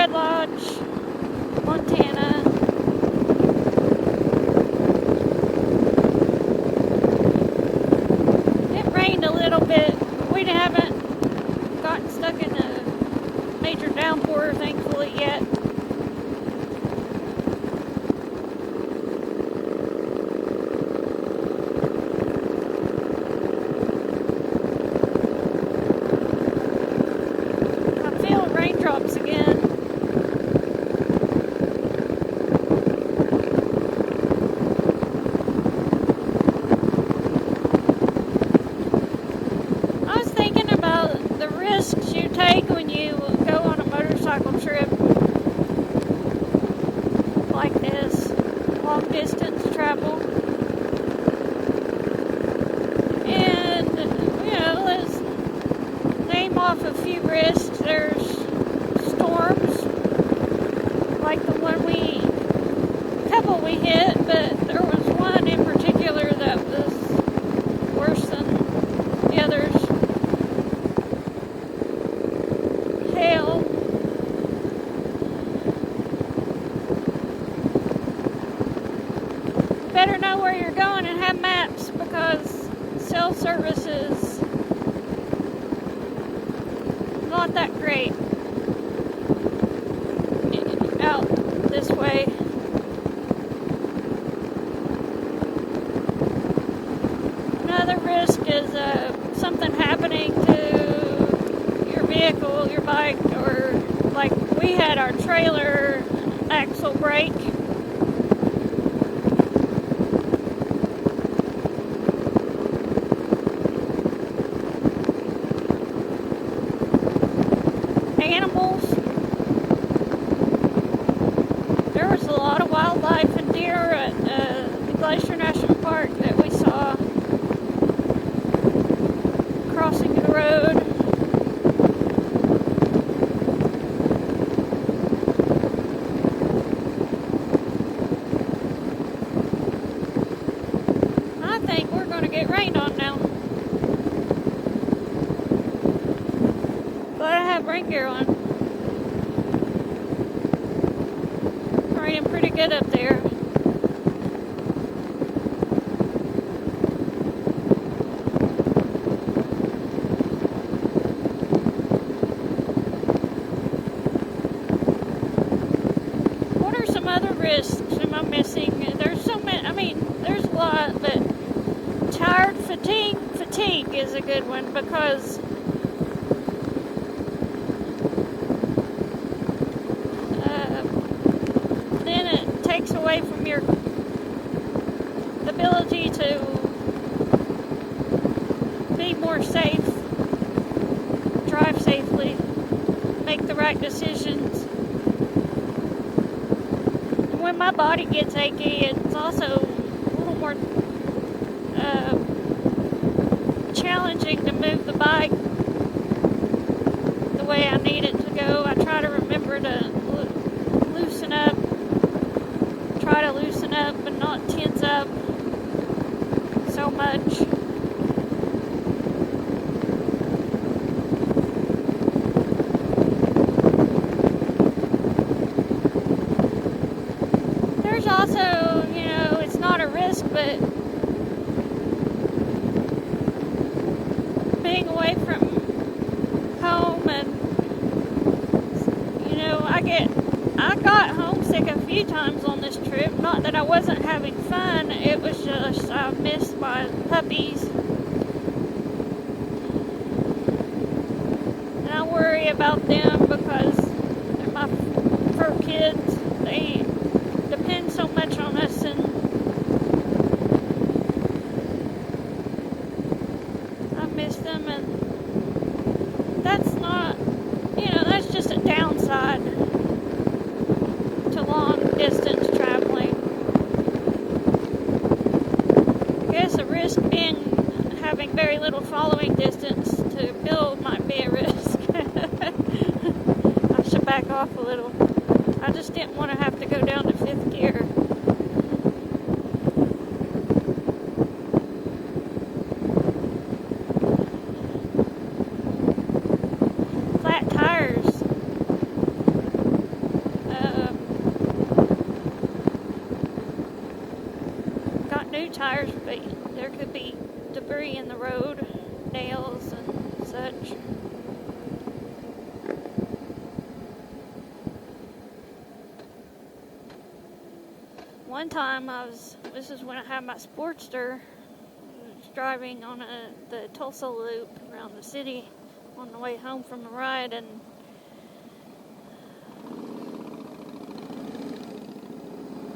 Red Lodge, Montana. It rained a little bit. We haven't gotten stuck in a major downpour, thankfully, yet. I feel raindrops again. I was thinking about the risks you take when you go on a motorcycle trip like this, long distance travel. And, let's name off a few risks. There's storms, like the couple we hit, but there was one in particular that was worse than the others. Hail. Better know where you're going and have maps, because cell service is not that great out this way. Another risk is something happening to your vehicle, your bike, or like we had our trailer axle break. Animals. There was a lot of wildlife and deer at the Glacier National Park that we saw crossing the road. I think we're going to get rained on now. But I have rain gear on. Raining pretty good up there. What are some other risks am I missing? There's so many, there's a lot, but tired fatigue is a good one, because then it takes away from your ability to be more safe, drive safely, make the right decisions. When my body gets achy, it's also a little more challenging to move the bike the way I need it to go. I try to remember to loosen up, but not tense up so much. There's also, it's not a risk, but being away from home, and I got homesick a few times on this trip. Not that I wasn't having fun, it was just I missed my puppies. And I worry about them because they're my fur kids. They depend so much on us, and I miss them, and that's not, that's just a downside to long distance traveling. I guess a risk being having very little following distance to build might be a risk. I should back off a little. I just didn't want to have to go down to 5th gear. Flat tires. tires, but there could be debris in the road, nails and such. One time this is when I had my Sportster, I was driving on the Tulsa Loop around the city on the way home from a ride, and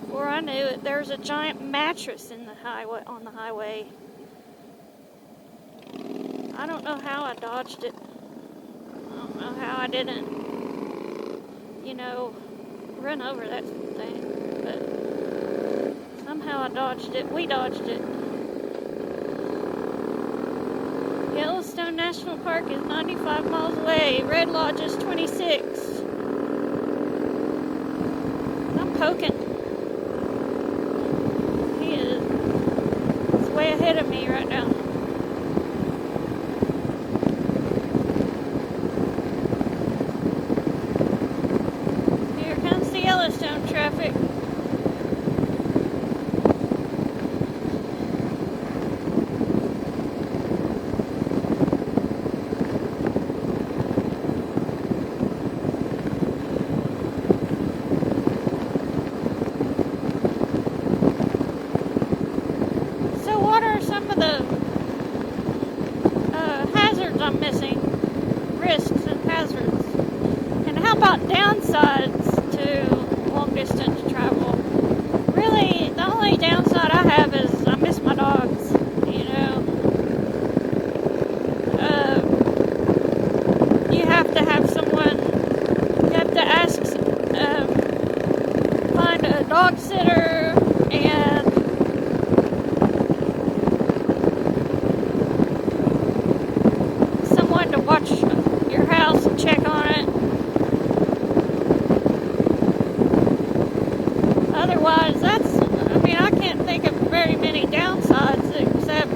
before I knew it, there was a giant mattress in the highway, on the highway. I don't know how I dodged it. I don't know how I didn't, run over that thing, but somehow I dodged it. We dodged it. Yellowstone National Park is 95 miles away. Red Lodge is 26. I'm poking. He's way ahead of me right now. Here comes the Yellowstone traffic. I'm missing risks and hazards. And how about downsides to long distance travel? Really, the only downside I have is I miss my dogs, you have to have someone, you have to ask, find a dog sitter and to watch your house and check on it. Otherwise, I can't think of very many downsides except,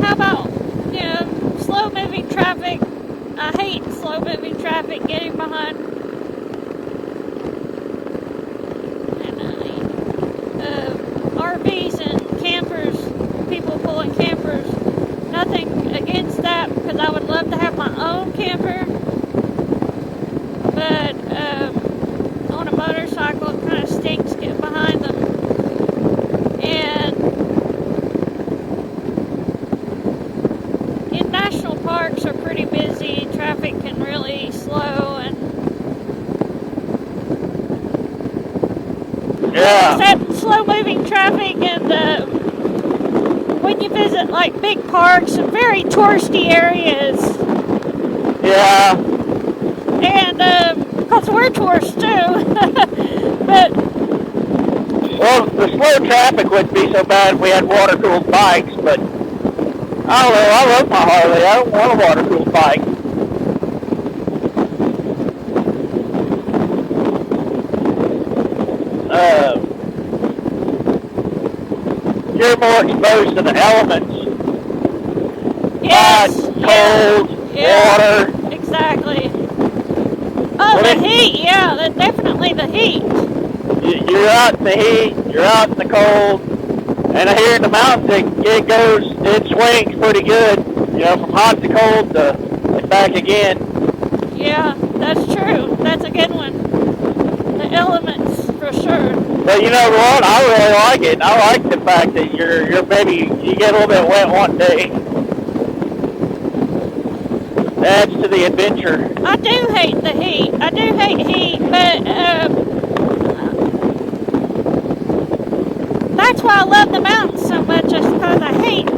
how about, slow moving traffic. I hate slow moving traffic, getting behind RVs and campers, people pulling campers. Nothing against that, because I would love to have my own camper. But on a motorcycle, it kind of stinks getting behind them. And in national parks are pretty busy. Traffic can really slow and except slow-moving traffic, and when you visit like big parks and very touristy areas. Yeah. And because we're tourists too, but the slow traffic wouldn't be so bad if we had water-cooled bikes. But I don't know. I love my Harley. I don't want a water-cooled bike. You're more exposed to the elements. yes, Cold, water. Exactly. Oh, the heat, definitely the heat. You're out in the heat, you're out in the cold, and here in the mountains it swings pretty good, from hot to cold to back again. Yeah, that's true. That's a good one. The elements, for sure. But you know what? I really like it. I like the fact that you get a little bit wet one day. Adds to the adventure. I do hate the heat. I do hate heat, but that's why I love the mountains so much, is because I hate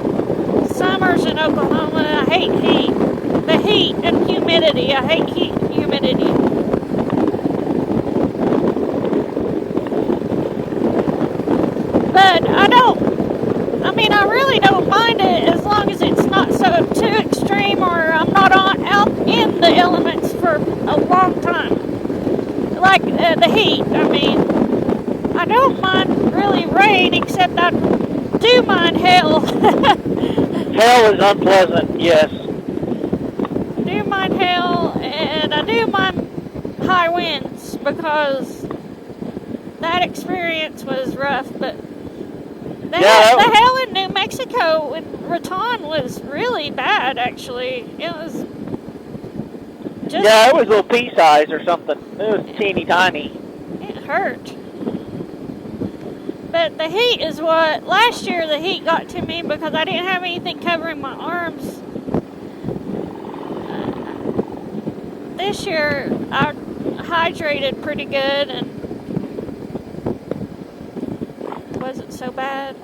summers in Oklahoma. I hate heat. The heat and humidity. I hate heat and humidity. But I really don't mind it as long as it's not so too extreme, or I'm not out in the elements for a long time. Like the heat, I don't mind really rain, except I do mind hail. Hail is unpleasant, yes. I do mind hail, and I do mind high winds, because that experience was rough. But the hell in New Mexico in Raton was really bad, actually. It was just... Yeah, it was a little pea size or something. It was teeny tiny. It hurt. But the heat is what... Last year the heat got to me because I didn't have anything covering my arms. This year I hydrated pretty good and it wasn't so bad.